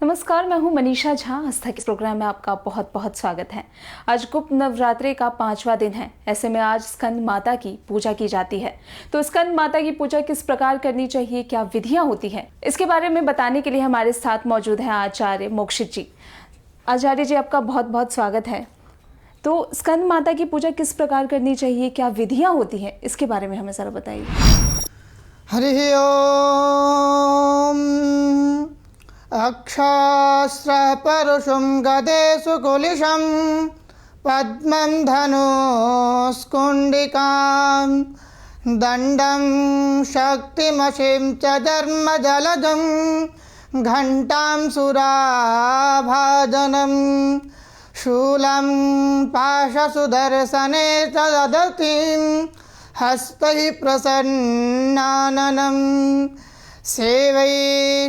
नमस्कार, मैं हूं मनीषा झा। आस्था के प्रोग्राम में आपका बहुत बहुत स्वागत है। आज गुप्त नवरात्रि का 5वां दिन है। ऐसे में आज स्कंद माता की पूजा की जाती है। तो स्कंद माता की पूजा किस प्रकार करनी चाहिए, क्या विधियां होती हैं, इसके बारे में बताने के लिए हमारे साथ मौजूद हैं आचार्य मोक्षित जी। आचार्य जी, आपका बहुत बहुत स्वागत है। तो स्कंद माता की पूजा किस प्रकार करनी चाहिए, क्या विधियाँ होती हैं, इसके बारे में हमें ज़रा बताइए। हरि ओम। अक्षास्त्र परुषं गदेषु कुलिशं पद्मं धनुस्कुण्डिकां दण्डं शक्तिमशिं च धर्मजलजं घण्टां सुराभाजनं शूलं पाशसुदर्शने च ददतिं हस्तैः प्रसन्नाननं सेवै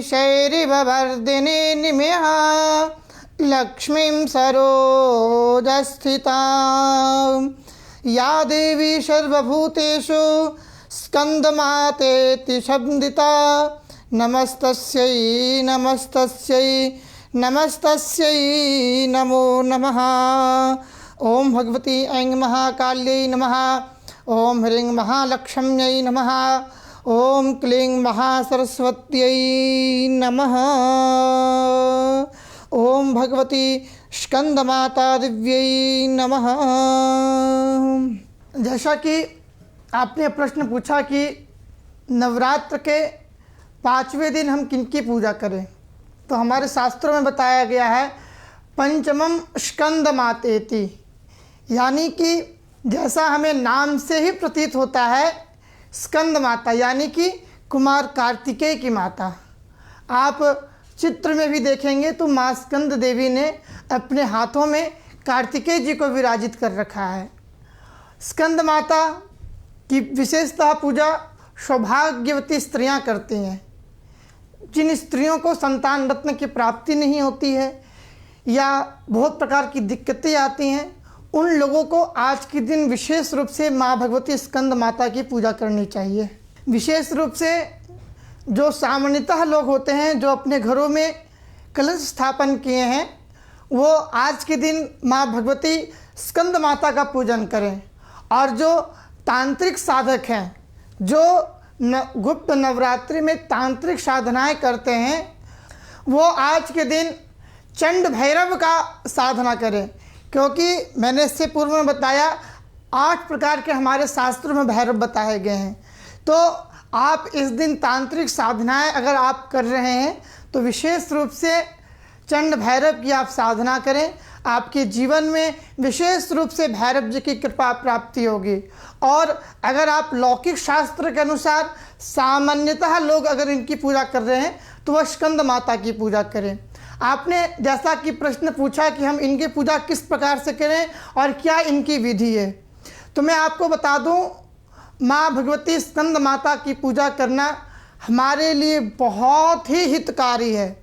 शैरिववर्धिनी निमिह लक्ष्मीं सरोजस्थितां या देवी सर्वभूतेषु स्कन्दमातेति शब्दिता नमस्तस्यै नमस्तस्यै नमस्तस्यै नमो नमः। ओम भगवती ऐं महाकाल्यै नमः। ओम ह्रीं महालक्ष्म्यै नमः। ओम क्लीं महासरस्वत्यै नमः। ओम भगवती स्कंदमाता दिव्यै नमः। जैसा कि आपने प्रश्न पूछा कि नवरात्र के 5वें दिन हम किनकी पूजा करें, तो हमारे शास्त्रों में बताया गया है पंचमम स्कंदमातेति, यानी कि जैसा हमें नाम से ही प्रतीत होता है स्कंद माता यानी कि कुमार कार्तिकेय की माता। आप चित्र में भी देखेंगे तो माँ स्कंद देवी ने अपने हाथों में कार्तिकेय जी को विराजित कर रखा है। स्कंद माता की विशेषतः पूजा सौभाग्यवती स्त्रियां करती हैं। जिन स्त्रियों को संतान रत्न की प्राप्ति नहीं होती है या बहुत प्रकार की दिक्कतें आती हैं, उन लोगों को आज के दिन विशेष रूप से माँ भगवती स्कंद माता की पूजा करनी चाहिए। विशेष रूप से जो सामान्यतः लोग होते हैं जो अपने घरों में कलश स्थापन किए हैं, वो आज के दिन माँ भगवती स्कंद माता का पूजन करें। और जो तांत्रिक साधक हैं, जो गुप्त नवरात्रि में तांत्रिक साधनाएं करते हैं, वो आज के दिन चंड भैरव का साधना करें, क्योंकि मैंने इससे पूर्व में बताया 8 प्रकार के हमारे शास्त्रों में भैरव बताए गए हैं। तो आप इस दिन तांत्रिक साधनाएं अगर आप कर रहे हैं तो विशेष रूप से चंड भैरव की आप साधना करें। आपके जीवन में विशेष रूप से भैरव जी की कृपा प्राप्ति होगी। और अगर आप लौकिक शास्त्र के अनुसार सामान्यतः लोग अगर इनकी पूजा कर रहे हैं तो वह स्कंद माता की पूजा करें। आपने जैसा कि प्रश्न पूछा कि हम इनकी पूजा किस प्रकार से करें और क्या इनकी विधि है, तो मैं आपको बता दूं, माँ भगवती स्कंद माता की पूजा करना हमारे लिए बहुत ही हितकारी है।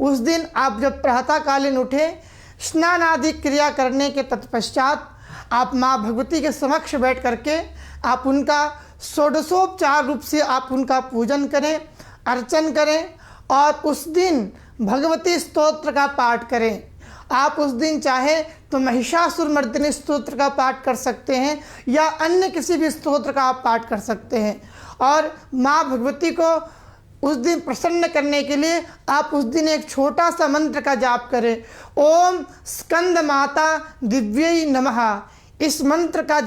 उस दिन आप जब प्रातःकालीन उठें, स्नान आदि क्रिया करने के तत्पश्चात आप माँ भगवती के समक्ष बैठ करके आप उनका षोडशोपचार रूप से आप उनका पूजन करें, अर्चन करें और उस दिन भगवती स्तोत्र का पाठ करें। आप उस दिन चाहे तो महिषासुरमर्दिनी स्तोत्र का पाठ कर सकते हैं या अन्य किसी भी स्तोत्र का आप पाठ कर सकते हैं। और माँ भगवती को उस दिन प्रसन्न करने के लिए आप उस दिन एक छोटा सा मंत्र का जाप करें, ओम स्कंद माता दिव्यै नमः। इस मंत्र का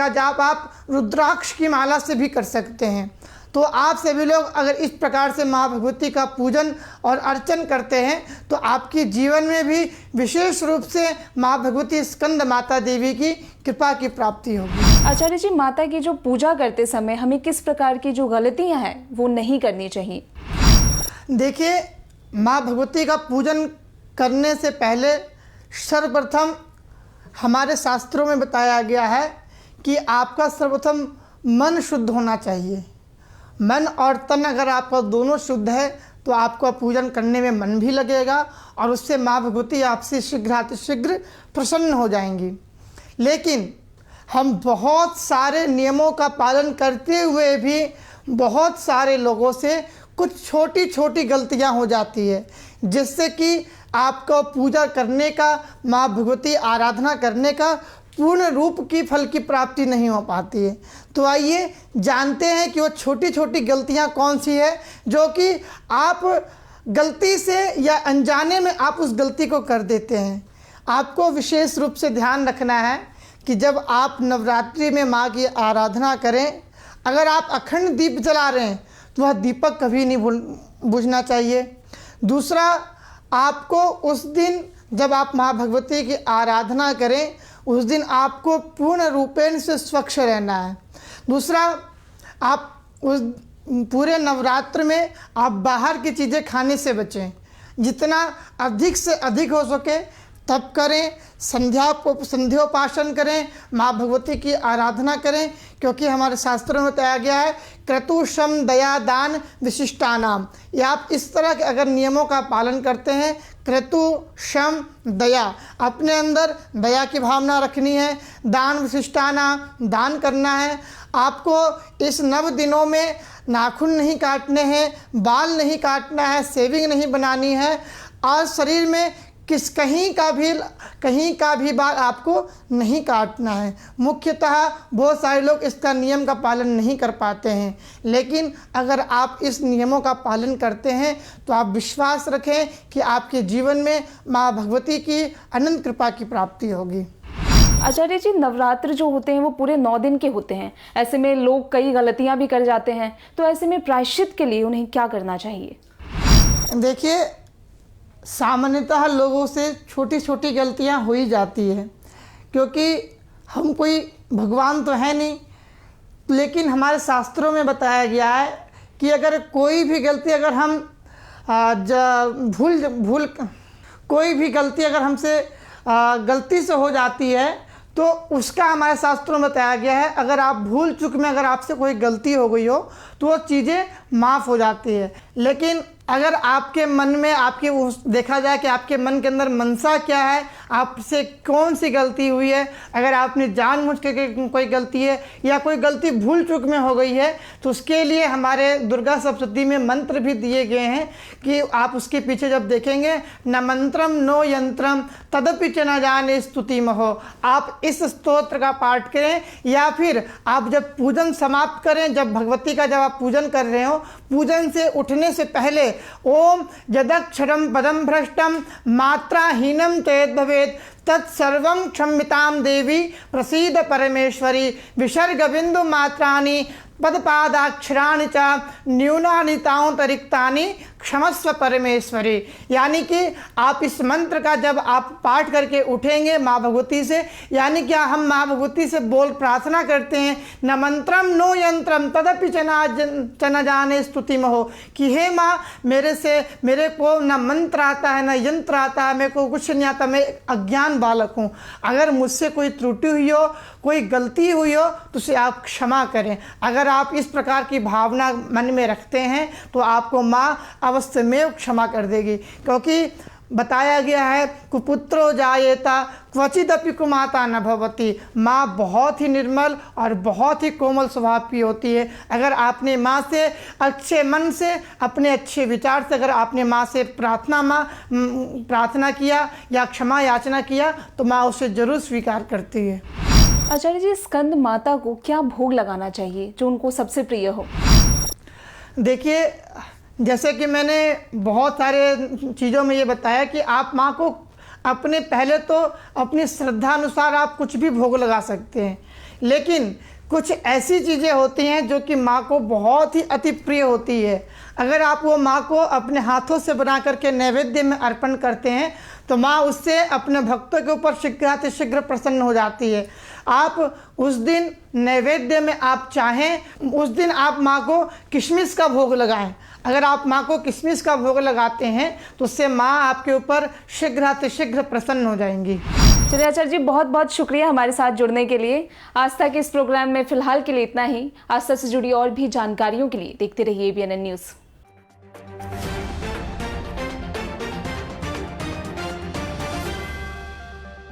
जाप आप रुद्राक्ष की माला से भी कर सकते हैं। तो आप सभी लोग अगर इस प्रकार से माँ भगवती का पूजन और अर्चन करते हैं तो आपके जीवन में भी विशेष रूप से माँ भगवती स्कंद माता देवी की कृपा की प्राप्ति होगी। आचार्य जी, माता की जो पूजा करते समय हमें किस प्रकार की जो गलतियां हैं वो नहीं करनी चाहिए? देखिए, माँ भगवती का पूजन करने से पहले सर्वप्रथम हमारे शास्त्रों में बताया गया है कि आपका सर्वप्रथम मन शुद्ध होना चाहिए। मन और तन अगर आपका दोनों शुद्ध है तो आपका पूजन करने में मन भी लगेगा और उससे माँ भगवती आपसे शीघ्रातिशीघ्र प्रसन्न हो जाएंगी। लेकिन हम बहुत सारे नियमों का पालन करते हुए भी बहुत सारे लोगों से कुछ छोटी छोटी गलतियां हो जाती है, जिससे कि आपको पूजा करने का, माँ भगवती आराधना करने का पूर्ण रूप की फल की प्राप्ति नहीं हो पाती है। तो आइए जानते हैं कि वो छोटी छोटी गलतियां कौन सी है जो कि आप गलती से या अनजाने में आप उस गलती को कर देते हैं। आपको विशेष रूप से ध्यान रखना है कि जब आप नवरात्रि में माँ की आराधना करें, अगर आप अखंड दीप जला रहे हैं तो वह दीपक कभी नहीं बुझना चाहिए। दूसरा, आपको उस दिन जब आप माँ भगवती की आराधना करें, उस दिन आपको पूर्ण रूपेण से स्वच्छ रहना है। दूसरा, आप उस पूरे नवरात्र में आप बाहर की चीज़ें खाने से बचें, जितना अधिक से अधिक हो सके तब करें। संध्योपासन करें, माँ भगवती की आराधना करें, क्योंकि हमारे शास्त्रों में बताया गया है क्रतु शम दया दान विशिष्टानाम। या आप इस तरह के अगर नियमों का पालन करते हैं, क्रतु शम दया, अपने अंदर दया की भावना रखनी है, दान विशिष्टाना, दान करना है। आपको इस 9 दिनों में नाखून नहीं काटने हैं, बाल नहीं काटना है, शेविंग नहीं बनानी है, और शरीर में कहीं का भी बाल आपको नहीं काटना है। मुख्यतः बहुत सारे लोग इसका नियम का पालन नहीं कर पाते हैं, लेकिन अगर आप इस नियमों का पालन करते हैं तो आप विश्वास रखें कि आपके जीवन में माँ भगवती की अनंत कृपा की प्राप्ति होगी। आचार्य जी, नवरात्र जो होते हैं वो पूरे 9 दिन के होते हैं। ऐसे में लोग कई गलतियां भी कर जाते हैं, तो ऐसे में प्रायश्चित के लिए उन्हें क्या करना चाहिए? देखिए, सामान्यतः लोगों से छोटी छोटी गलतियां हो ही जाती है, क्योंकि हम कोई भगवान तो है नहीं, लेकिन हमारे शास्त्रों में बताया गया है कि अगर कोई भी गलती अगर हम कोई भी गलती अगर हमसे गलती से हो जाती है तो उसका हमारे शास्त्रों में बताया गया है, अगर आप भूल चूक में अगर आपसे कोई गलती हो गई हो तो वो चीज़ें माफ़ हो जाती है। लेकिन अगर आपके मन में देखा जाए कि आपके मन के अंदर मनसा क्या है, आपसे कौन सी गलती हुई है, अगर आपने जानबूझ के कोई गलती है या कोई गलती भूल चूक में हो गई है, तो उसके लिए हमारे दुर्गा सप्तशती में मंत्र भी दिए गए हैं कि आप उसके पीछे जब देखेंगे, न मंत्रम नो यंत्रम तदपि च न जाने स्तुति महो। आप इस स्तोत्र का पाठ करें, या फिर आप जब पूजन समाप्त करें, जब भगवती का जब आप पूजन कर रहे हो, पूजन से उठने से पहले ओम यदक्षरम पदम भ्रष्टम मात्राहीनम चेद भवेत् तत्सर्वं क्षम्यतां देवी प्रसीद परमेश्वरी विसर्ग बिंदु मात्रानि पदपादाक्षराणि च न्यूनानि तांतरिक्तानि क्षमस्व परमेश्वरी। यानी कि आप इस मंत्र का जब आप पाठ करके उठेंगे माँ भगवती से, यानी कि हम माँ भगवती से प्रार्थना करते हैं, न मंत्रम नो यंत्रम तदपि च न जाने स्तुति महो, कि हे माँ मेरे को न मंत्र आता है न यंत्र आता है, मेरे को कुछ नहीं आता, मैं अज्ञान बालक हूँ। अगर मुझसे कोई त्रुटि हुई हो, कोई गलती हुई हो तो उसे आप क्षमा करें। अगर आप इस प्रकार की भावना मन में रखते हैं तो आपको माँ अवश्य में क्षमा कर देगी, क्योंकि बताया गया है कुपुत्रो जायेता क्वचिदपि कुमाता न भवति। माँ बहुत ही निर्मल और बहुत ही कोमल स्वभाव की होती है। अगर आपने माँ से अच्छे मन से, अपने अच्छे विचार से अगर आपने माँ से प्रार्थना किया या क्षमा याचना किया तो माँ उसे जरूर स्वीकार करती है। आचार्य जी, स्कंद माता को क्या भोग लगाना चाहिए जो उनको सबसे प्रिय हो? देखिए, जैसे कि मैंने बहुत सारे चीज़ों में ये बताया कि आप माँ को पहले तो अपनी श्रद्धा अनुसार आप कुछ भी भोग लगा सकते हैं, लेकिन कुछ ऐसी चीज़ें होती हैं जो कि माँ को बहुत ही अति प्रिय होती है। अगर आप वो माँ को अपने हाथों से बना करके नैवेद्य में अर्पण करते हैं तो माँ उससे अपने भक्तों के ऊपर शीघ्र प्रसन्न हो जाती है। आप उस दिन नैवेद्य में आप चाहें उस दिन आप माँ को किशमिश का भोग लगाएं। अगर आप माँ को किशमिश का भोग लगाते हैं तो उससे माँ आपके ऊपर शीघ्र प्रसन्न हो जाएंगी। चलिए आचार्य जी, बहुत बहुत शुक्रिया हमारे साथ जुड़ने के लिए। आस्था के इस प्रोग्राम में फिलहाल के लिए इतना ही। आस्था से जुड़ी और भी जानकारियों के लिए देखते रहिए ABNN न्यूज़।